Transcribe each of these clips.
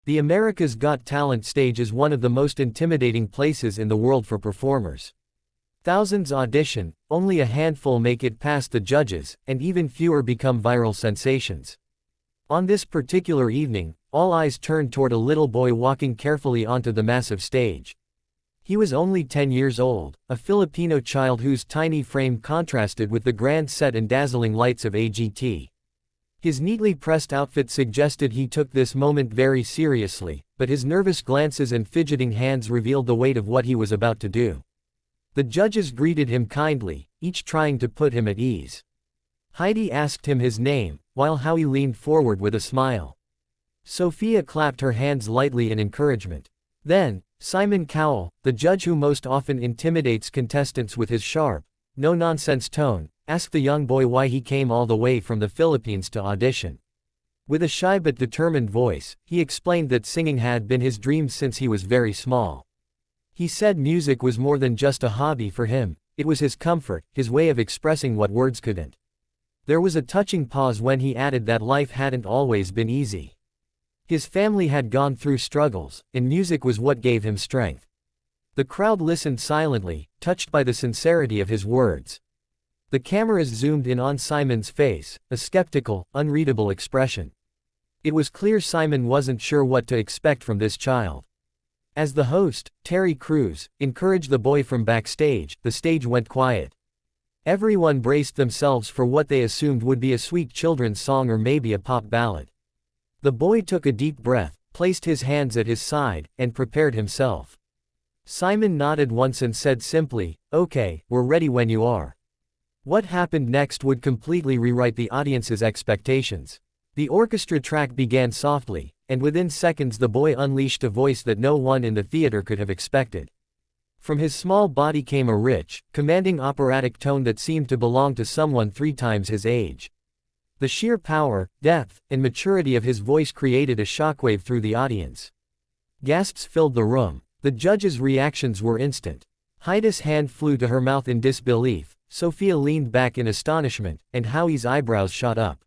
The America's Got Talent stage is one of the most intimidating places in the world for performers. Thousands audition, only a handful make it past the judges, and even fewer become viral sensations. On this particular evening, all eyes turned toward a little boy walking carefully onto the massive stage. He was only 10 years old, a Filipino child whose tiny frame contrasted with the grand set and dazzling lights of AGT. His neatly pressed outfit suggested he took this moment very seriously, but his nervous glances and fidgeting hands revealed the weight of what he was about to do. The judges greeted him kindly, each trying to put him at ease. Heidi asked him his name, while Howie leaned forward with a smile. Sophia clapped her hands lightly in encouragement. Then, Simon Cowell, the judge who most often intimidates contestants with his sharp, no-nonsense tone, asked the young boy why he came all the way from the Philippines to audition. With a shy but determined voice, he explained that singing had been his dream since he was very small. He said music was more than just a hobby for him, it was his comfort, his way of expressing what words couldn't. There was a touching pause when he added that life hadn't always been easy. His family had gone through struggles, and music was what gave him strength. The crowd listened silently, touched by the sincerity of his words. The cameras zoomed in on Simon's face, a skeptical, unreadable expression. It was clear Simon wasn't sure what to expect from this child. As the host, Terry Crews, encouraged the boy from backstage, the stage went quiet. Everyone braced themselves for what they assumed would be a sweet children's song or maybe a pop ballad. The boy took a deep breath, placed his hands at his side, and prepared himself. Simon nodded once and said simply, "Okay, we're ready when you are." What happened next would completely rewrite the audience's expectations. The orchestra track began softly, and within seconds the boy unleashed a voice that no one in the theater could have expected. From his small body came a rich, commanding operatic tone that seemed to belong to someone 3 times his age. The sheer power, depth, and maturity of his voice created a shockwave through the audience. Gasps filled the room. The judges' reactions were instant. Heidi's hand flew to her mouth in disbelief, Sophia leaned back in astonishment, and Howie's eyebrows shot up.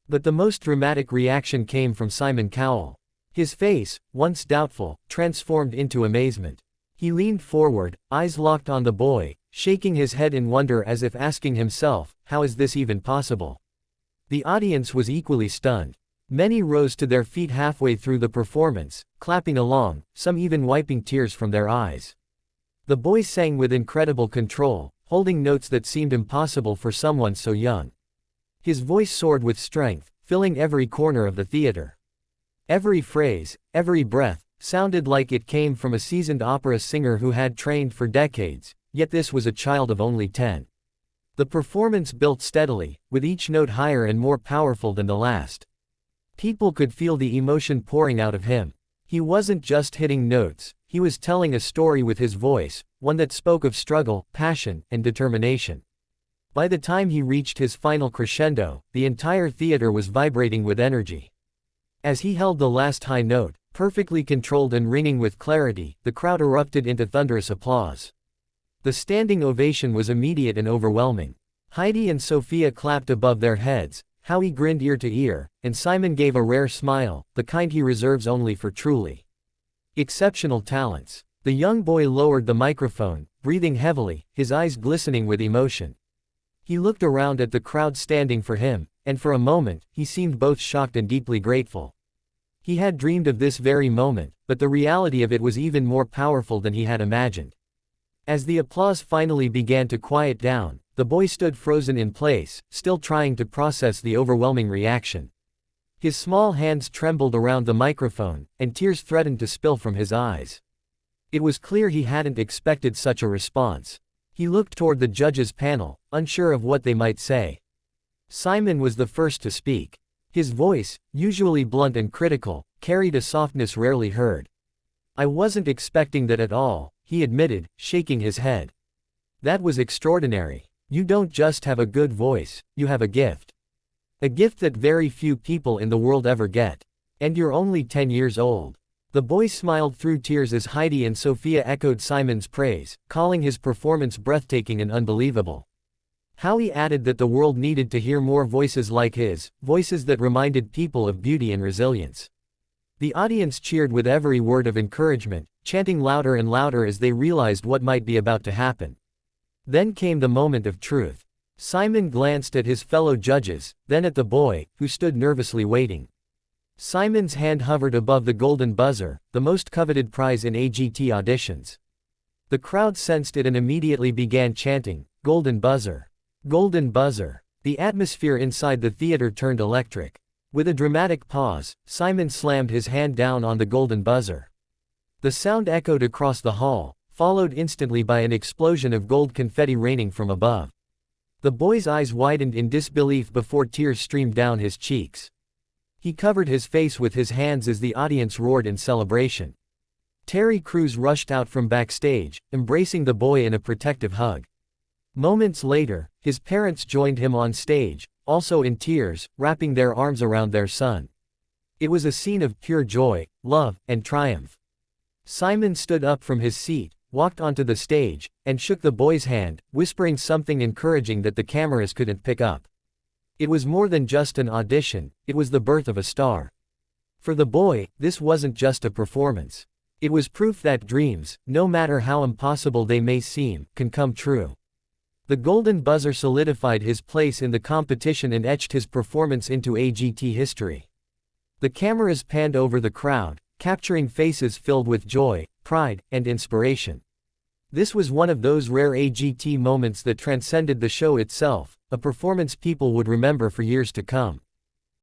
But the most dramatic reaction came from Simon Cowell. His face, once doubtful, transformed into amazement. He leaned forward, eyes locked on the boy, shaking his head in wonder as if asking himself, how is this even possible? The audience was equally stunned. Many rose to their feet halfway through the performance, clapping along, some even wiping tears from their eyes. The boy sang with incredible control, holding notes that seemed impossible for someone so young. His voice soared with strength, filling every corner of the theater. Every phrase, every breath, sounded like it came from a seasoned opera singer who had trained for decades, yet this was a child of only 10. The performance built steadily, with each note higher and more powerful than the last. People could feel the emotion pouring out of him. He wasn't just hitting notes, he was telling a story with his voice, one that spoke of struggle, passion, and determination. By the time he reached his final crescendo, the entire theater was vibrating with energy. As he held the last high note, perfectly controlled and ringing with clarity, the crowd erupted into thunderous applause. The standing ovation was immediate and overwhelming. Heidi and Sophia clapped above their heads, Howie grinned ear to ear, and Simon gave a rare smile, the kind he reserves only for truly exceptional talents. The young boy lowered the microphone, breathing heavily, his eyes glistening with emotion. He looked around at the crowd standing for him, and for a moment, he seemed both shocked and deeply grateful. He had dreamed of this very moment, but the reality of it was even more powerful than he had imagined. As the applause finally began to quiet down, the boy stood frozen in place, still trying to process the overwhelming reaction. His small hands trembled around the microphone, and tears threatened to spill from his eyes. It was clear he hadn't expected such a response. He looked toward the judges' panel, unsure of what they might say. Simon was the first to speak. His voice, usually blunt and critical, carried a softness rarely heard. "I wasn't expecting that at all," he admitted, shaking his head. "That was extraordinary. You don't just have a good voice, you have a gift. A gift that very few people in the world ever get. And you're only 10 years old." The boy smiled through tears as Heidi and Sophia echoed Simon's praise, calling his performance breathtaking and unbelievable. Howie added that the world needed to hear more voices like his, voices that reminded people of beauty and resilience. The audience cheered with every word of encouragement, chanting louder and louder as they realized what might be about to happen. Then came the moment of truth. Simon glanced at his fellow judges, then at the boy, who stood nervously waiting. Simon's hand hovered above the golden buzzer, the most coveted prize in AGT auditions. The crowd sensed it and immediately began chanting, "Golden buzzer! Golden buzzer!" The atmosphere inside the theater turned electric. With a dramatic pause, Simon slammed his hand down on the golden buzzer. The sound echoed across the hall, followed instantly by an explosion of gold confetti raining from above. The boy's eyes widened in disbelief before tears streamed down his cheeks. He covered his face with his hands as the audience roared in celebration. Terry Crews rushed out from backstage, embracing the boy in a protective hug. Moments later, his parents joined him on stage, also in tears, wrapping their arms around their son. It was a scene of pure joy, love, and triumph. Simon stood up from his seat, walked onto the stage, and shook the boy's hand, whispering something encouraging that the cameras couldn't pick up. It was more than just an audition, it was the birth of a star. For the boy, this wasn't just a performance. It was proof that dreams, no matter how impossible they may seem, can come true. The golden buzzer solidified his place in the competition and etched his performance into AGT history. The cameras panned over the crowd, capturing faces filled with joy, pride, and inspiration. This was one of those rare AGT moments that transcended the show itself, a performance people would remember for years to come.